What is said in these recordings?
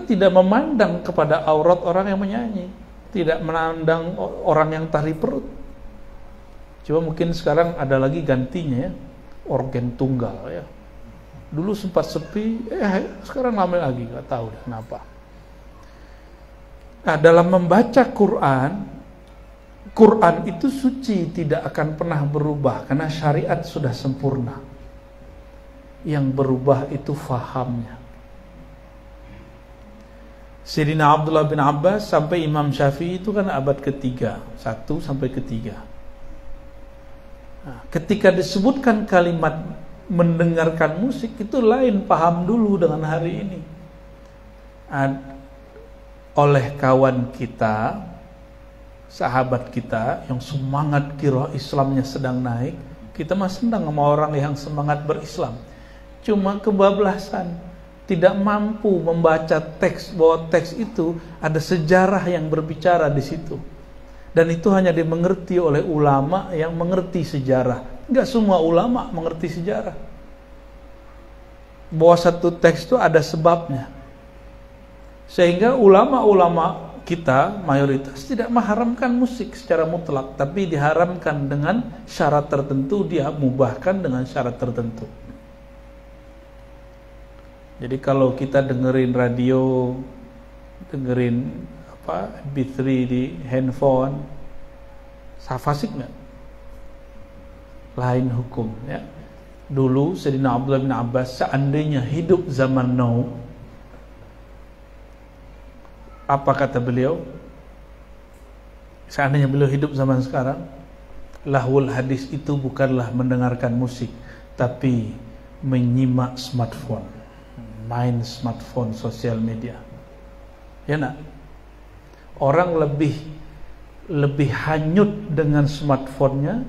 tidak memandang kepada aurat orang yang menyanyi, tidak memandang orang yang tari perut. Cuma mungkin sekarang ada lagi gantinya ya, organ tunggal ya. Dulu sempat sepi, sekarang ramai lagi, nggak tahu kenapa. Nah, dalam membaca Quran itu suci, tidak akan pernah berubah karena syariat sudah sempurna. Yang berubah itu fahamnya. Sayyidina Abdullah bin Abbas sampai Imam Syafi'i itu kan abad ketiga, 1 sampai ketiga. Nah, ketika disebutkan kalimat mendengarkan musik itu lain paham dulu dengan hari ini. Oleh kawan kita, sahabat kita yang semangat kira Islamnya sedang naik, kita masih senang sama orang yang semangat berislam. Cuma kebablasan, tidak mampu membaca teks, bahwa teks itu ada sejarah yang berbicara di situ. Dan itu hanya dimengerti oleh ulama yang mengerti sejarah. Enggak semua ulama mengerti sejarah. Bahwa satu teks itu ada sebabnya. Sehingga ulama-ulama kita mayoritas tidak mengharamkan musik secara mutlak, tapi diharamkan dengan syarat tertentu, dia mubahkan dengan syarat tertentu. Jadi kalau kita dengerin radio, dengerin MP3 di handphone, fasik nggak? Lain hukum ya. Dulu Sayyidina Abdullah bin Abbas seandainya hidup zaman now, apa kata beliau? Seandainya beliau hidup zaman sekarang, lahwul hadis itu bukanlah mendengarkan musik, tapi menyimak smartphone, main smartphone, sosial media. Ya nak? Orang lebih hanyut dengan smartphone-nya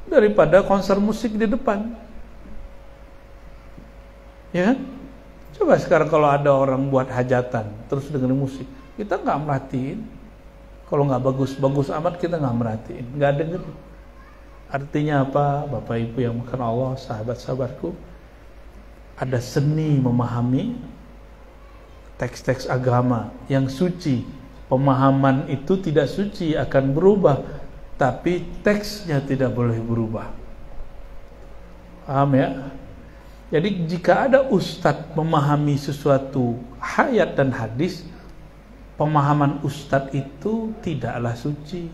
daripada konser musik di depan. Ya kan? Coba sekarang kalau ada orang buat hajatan terus dengerin musik, kita nggak merhatiin. Kalau nggak bagus amat kita nggak merhatiin, nggak denger. Artinya apa, Bapak Ibu yang makan Allah, sahabat-sahabatku? Ada seni memahami teks-teks agama yang suci. Pemahaman itu tidak suci, akan berubah, tapi teksnya tidak boleh berubah. Paham ya? Jadi jika ada ustadz memahami sesuatu ayat dan hadis, pemahaman ustadz itu tidaklah suci.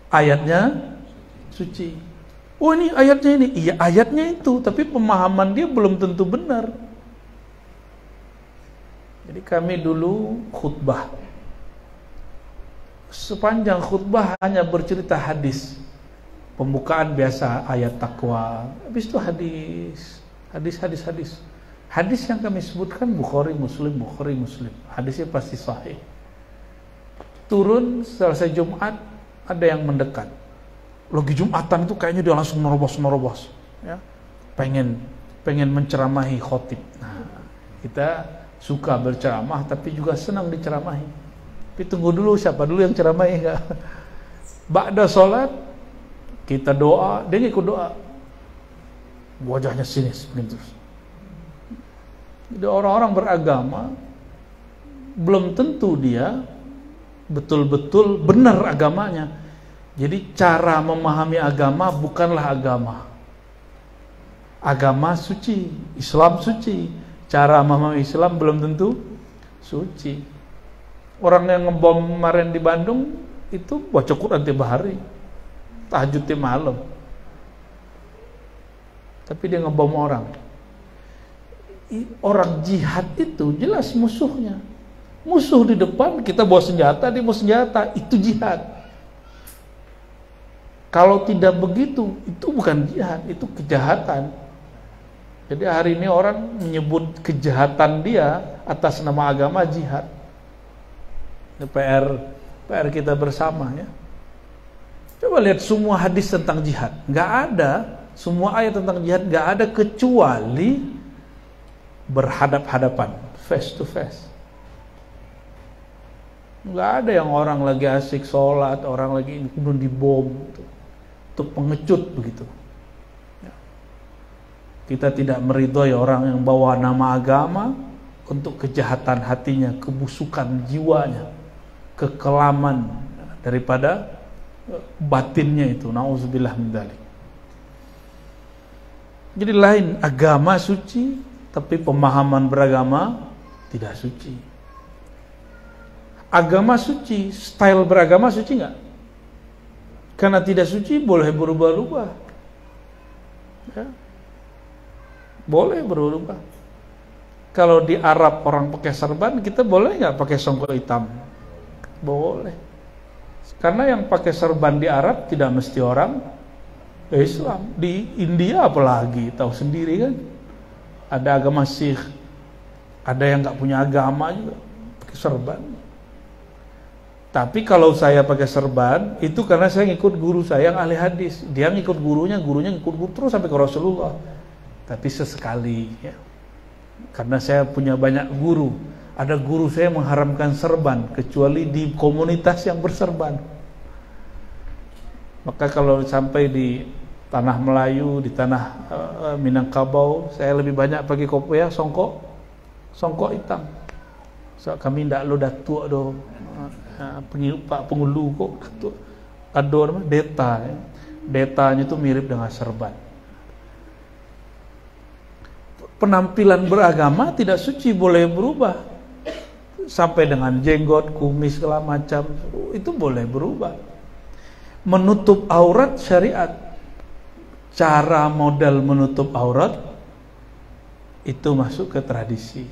Ayatnya suci. Oh ini ayatnya ini, iya ayatnya itu, tapi pemahaman dia belum tentu benar. Jadi kami dulu khutbah, sepanjang khutbah hanya bercerita hadis. Pembukaan biasa ayat takwa, habis itu hadis. Hadis yang kami sebutkan Bukhari Muslim. Hadisnya pasti sahih. Turun selesai Jumat, ada yang mendekat. Lagi Jumatan itu kayaknya dia langsung nerobos, ya. Pengen menceramahi khotib. Nah, kita suka berceramah tapi juga senang diceramahi. Tapi tunggu dulu, siapa dulu yang ceramahi enggak? Ba'da sholat kita doa, dia ikut doa. Wajahnya sinis begitu. Jadi orang-orang beragama belum tentu dia betul-betul benar agamanya. Jadi cara memahami agama bukanlah agama. Agama suci, Islam suci. Cara memahami Islam belum tentu suci. Orang yang ngebom kemarin di Bandung itu baca Quran tiap hari, tahajud tiap malam, tapi dia ngebom orang. Orang jihad itu jelas musuhnya. Musuh di depan, kita bawa senjata, dia bawa senjata, itu jihad. Kalau tidak begitu, itu bukan jihad, itu kejahatan. Jadi hari ini orang menyebut kejahatan dia atas nama agama jihad. Ini PR kita bersama ya. Coba lihat semua hadis tentang jihad, nggak ada. Semua ayat tentang jihad nggak ada kecuali berhadap-hadapan, face to face. Nggak ada yang orang lagi asik sholat, orang lagi kemudian dibom, untuk pengecut begitu. Kita tidak meridhoi orang yang bawa nama agama untuk kejahatan hatinya, kebusukan jiwanya, kekelaman daripada batinnya itu. Nauzubillah min dzalik. Jadi lain agama suci, tapi pemahaman beragama tidak suci. Agama suci, style beragama suci enggak? Karena tidak suci boleh berubah-ubah. Ya. Boleh berubah. Kalau di Arab orang pakai serban, kita boleh nggak pakai songkok hitam? Boleh. Karena yang pakai serban di Arab tidak mesti orang Islam. Di India apalagi, tahu sendiri kan. Ada agama Sikh, ada yang nggak punya agama juga pakai serban. Tapi kalau saya pakai serban, itu karena saya ngikut guru saya yang ahli hadis. Dia ngikut gurunya ngikut guru terus sampai ke Rasulullah. Tapi sesekali, ya. Karena saya punya banyak guru. Ada guru saya mengharamkan serban, kecuali di komunitas yang berserban. Maka kalau sampai di tanah Melayu, di tanah Minangkabau, saya lebih banyak pakai kopiah songkok hitam. So, kami ndak lo datuk do. Pak pengulu kok datuk. Ado nama deta. Ya. Detanya itu mirip dengan serban. Penampilan beragama tidak suci, boleh berubah. Sampai dengan jenggot, kumis, segala macam, itu boleh berubah. Menutup aurat syariat. Cara model menutup aurat itu masuk ke tradisi.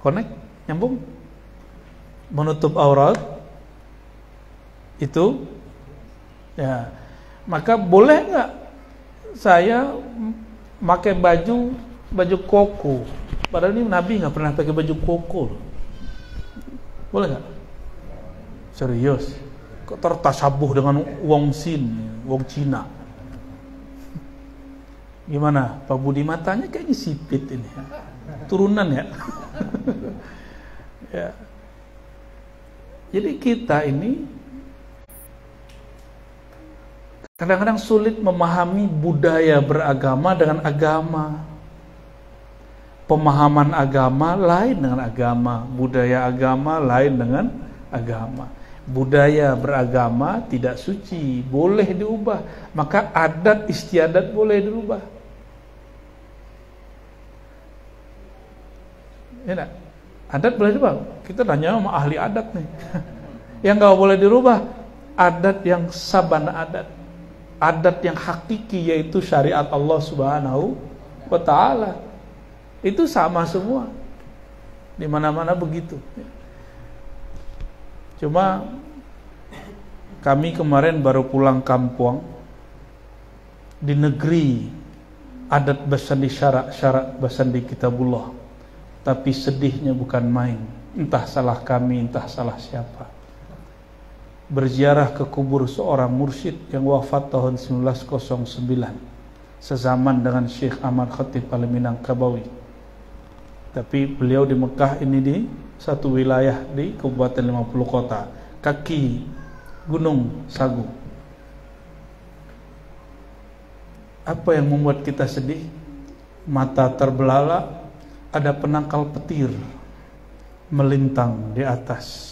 Connect? Nyambung? Menutup aurat itu ya, maka boleh nggak saya pakai baju koko? Padahal ini Nabi nggak pernah pakai baju koko. Boleh nggak? Serius? Kok tertasabuh dengan wong Cina? Gimana? Pak Budi, matanya kayaknya sipit ini. Turunan ya? Ya. Jadi kita ini kadang-kadang sulit memahami budaya beragama dengan agama. Pemahaman agama lain dengan agama, budaya agama lain dengan agama. Budaya beragama tidak suci, boleh diubah. Maka adat istiadat boleh dirubah. Ya enggak? Adat boleh dirubah. Kita tanya sama ahli adat nih. Yang enggak boleh dirubah, adat yang sabana adat. Adat yang hakiki, yaitu syariat Allah Subhanahu wa ta'ala. Itu sama semua. Di mana-mana begitu. Cuma kami kemarin baru pulang kampung di negeri adat bersandi syarak bersandi kitabullah. Tapi sedihnya bukan main. Entah salah kami, entah salah siapa. Berziarah ke kubur seorang mursyid yang wafat tahun 1909, sezaman dengan Syekh Ahmad Khatib Al-Minangkabawi. Tapi beliau di Mekah ini di satu wilayah di Kabupaten 50 Kota, kaki Gunung Sagu. Apa yang membuat kita sedih? Mata terbelalak, ada penangkal petir melintang di atas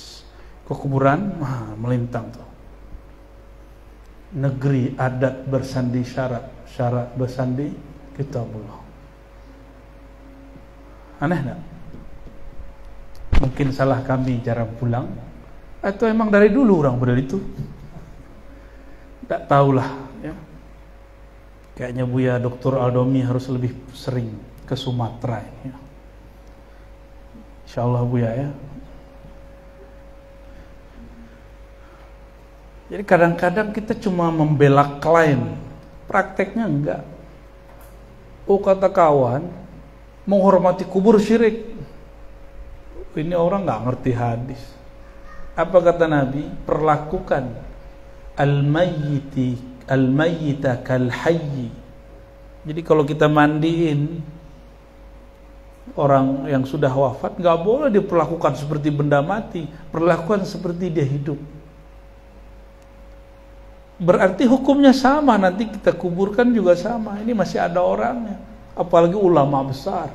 kuburan, melintang tuh. Negeri adat bersandi syarat bersandi kitabullah. Aneh enggak? Mungkin salah kami jarang pulang, atau emang dari dulu orang pada itu. Tak tahulah ya. Kayaknya Buya Dr. Aldomi harus lebih sering ke Sumatera ya. Insyaallah Buya ya. Jadi kadang-kadang kita cuma membela klaim, prakteknya enggak. Oh kata kawan, menghormati kubur syirik. Ini orang nggak ngerti hadis. Apa kata Nabi? Perlakukan al-mayyita kal hayy. Jadi kalau kita mandiin orang yang sudah wafat, nggak boleh diperlakukan seperti benda mati, perlakukan seperti dia hidup. Berarti hukumnya sama, nanti kita kuburkan juga sama. Ini masih ada orangnya. apalagi ulama besar.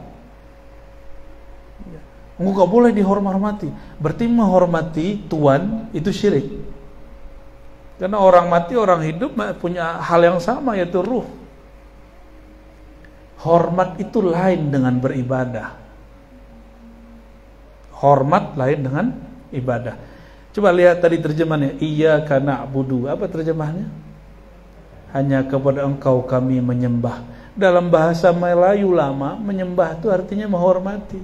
Enggak boleh dihormati. Berarti menghormati tuan itu syirik. Karena orang mati, orang hidup punya hal yang sama, yaitu ruh. Hormat itu lain dengan beribadah. Hormat lain dengan ibadah. Coba lihat tadi terjemahannya. Iyyaka na'budu. Apa terjemahannya? Hanya kepada engkau kami menyembah. Dalam bahasa Melayu lama, menyembah itu artinya menghormati.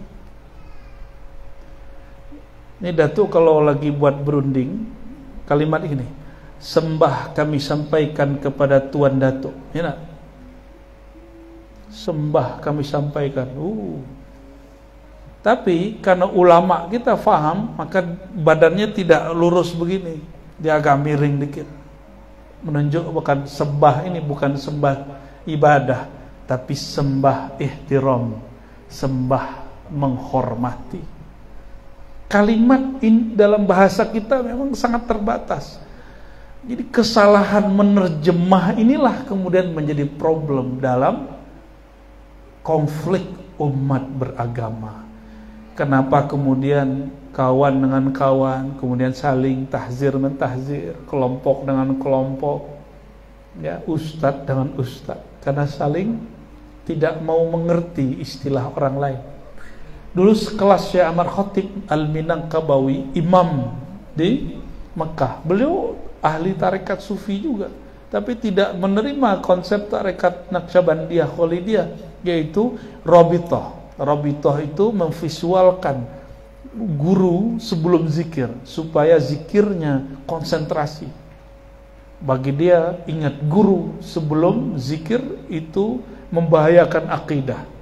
Ini Datuk kalau lagi buat berunding, kalimat ini, sembah kami sampaikan kepada Tuan Datuk. Ya, sembah kami sampaikan. Tapi karena ulama kita faham, maka badannya tidak lurus begini, dia agak miring dikit, menunjuk bukan sembah ini, bukan sembah ibadah, tapi sembah ihtiram, sembah menghormati. Kalimat ini dalam bahasa kita memang sangat terbatas. Jadi kesalahan menerjemah inilah kemudian menjadi problem dalam konflik umat beragama. Kenapa kemudian kawan dengan kawan, kemudian saling tahzir mentahzir, kelompok dengan kelompok, ya, ustadz dengan ustadz, karena saling tidak mau mengerti istilah orang lain. Dulu sekelas Syekh Ahmad Khatib Al-Minangkabawi, imam di Mekah. Beliau ahli tarekat sufi juga, tapi tidak menerima konsep tarekat Naqsyabandiyah Khalidiyah, yaitu Rabithah. Rabithah itu memvisualkan guru sebelum zikir, supaya zikirnya konsentrasi. Bagi dia, ingat, guru sebelum zikir itu membahayakan akidah.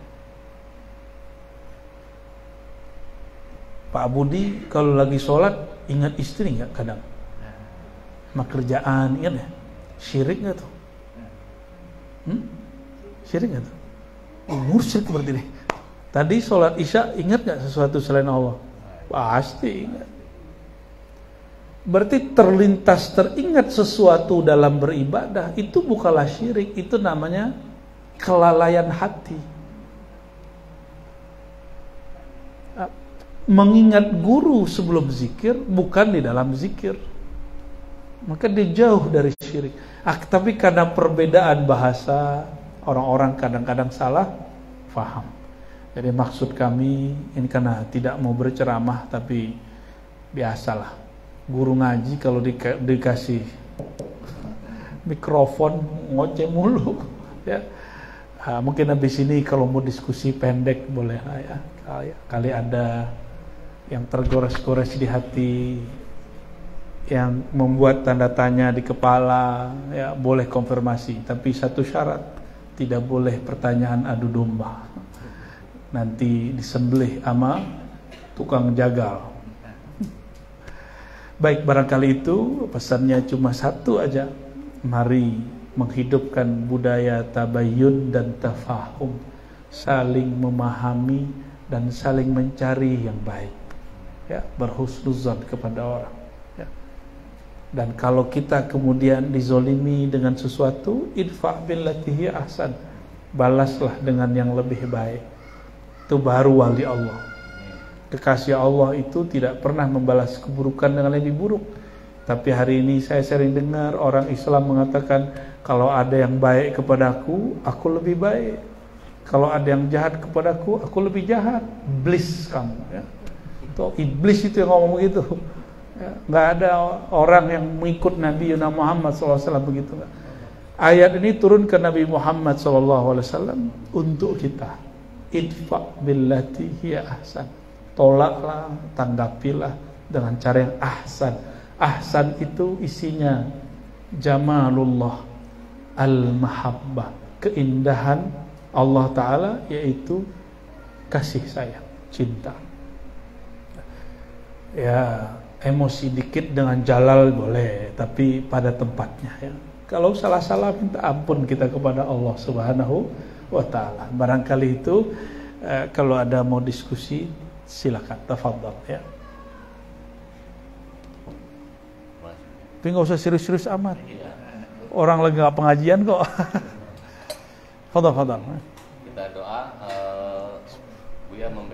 Pak Budi kalau lagi sholat ingat istri nggak kadang? Sama kerjaan, ingat ya? Syirik nggak tuh? Syirik nggak tuh? Mursyid berarti nih. Tadi sholat isya ingat nggak sesuatu selain Allah? Pasti ingat. Berarti terlintas teringat sesuatu dalam beribadah, itu bukanlah syirik, itu namanya kelalaian hati. Mengingat guru sebelum zikir bukan di dalam zikir, maka dia jauh dari syirik. Tapi karena perbedaan bahasa, orang-orang kadang-kadang salah faham. Jadi maksud kami ini, karena tidak mau berceramah, tapi biasalah guru ngaji kalau dikasih mikrofon ngoceh mulu, ya. Mungkin habis ini kalau mau diskusi pendek boleh lah ya. Kali ada yang tergores-gores di hati, yang membuat tanda tanya di kepala, ya boleh konfirmasi. Tapi satu syarat, tidak boleh pertanyaan adu domba. Nanti disembelih sama tukang jagal. Baik, barangkali itu pesannya cuma satu aja. Mari menghidupkan budaya tabayyun dan tafahum, saling memahami dan saling mencari yang baik, ya, berhusnuzan kepada orang, ya. Dan kalau kita kemudian dizolimi dengan sesuatu, idfa' billati hiya ahsan, balaslah dengan yang lebih baik. Itu baru wali Allah. Kekasih Allah itu tidak pernah membalas keburukan dengan lebih buruk. Tapi hari ini saya sering dengar orang Islam mengatakan, kalau ada yang baik kepadaku, aku lebih baik. Kalau ada yang jahat kepadaku, aku lebih jahat. Iblis kamu, ya. Itu iblis itu yang ngomong begitu, ya. Nggak ada orang yang mengikut Nabi Muhammad SAW begitu. Ayat ini turun ke Nabi Muhammad SAW untuk kita. Idfa' billati hiya ahsan. Tolaklah, tanggapilah dengan cara yang ahsan. Ahsan itu isinya jamalullah, al-mahabbah, keindahan Allah Ta'ala, yaitu kasih sayang, cinta. Ya, emosi dikit dengan jalal boleh, tapi pada tempatnya, ya. Kalau salah-salah minta ampun kita kepada Allah Subhanahu wa Ta'ala. Barangkali itu, kalau ada mau diskusi silakan, tafadhal, ya. Tapi nggak usah serius-serius amat. Orang lagi nggak pengajian kok. Fadhal. Kita doa Buya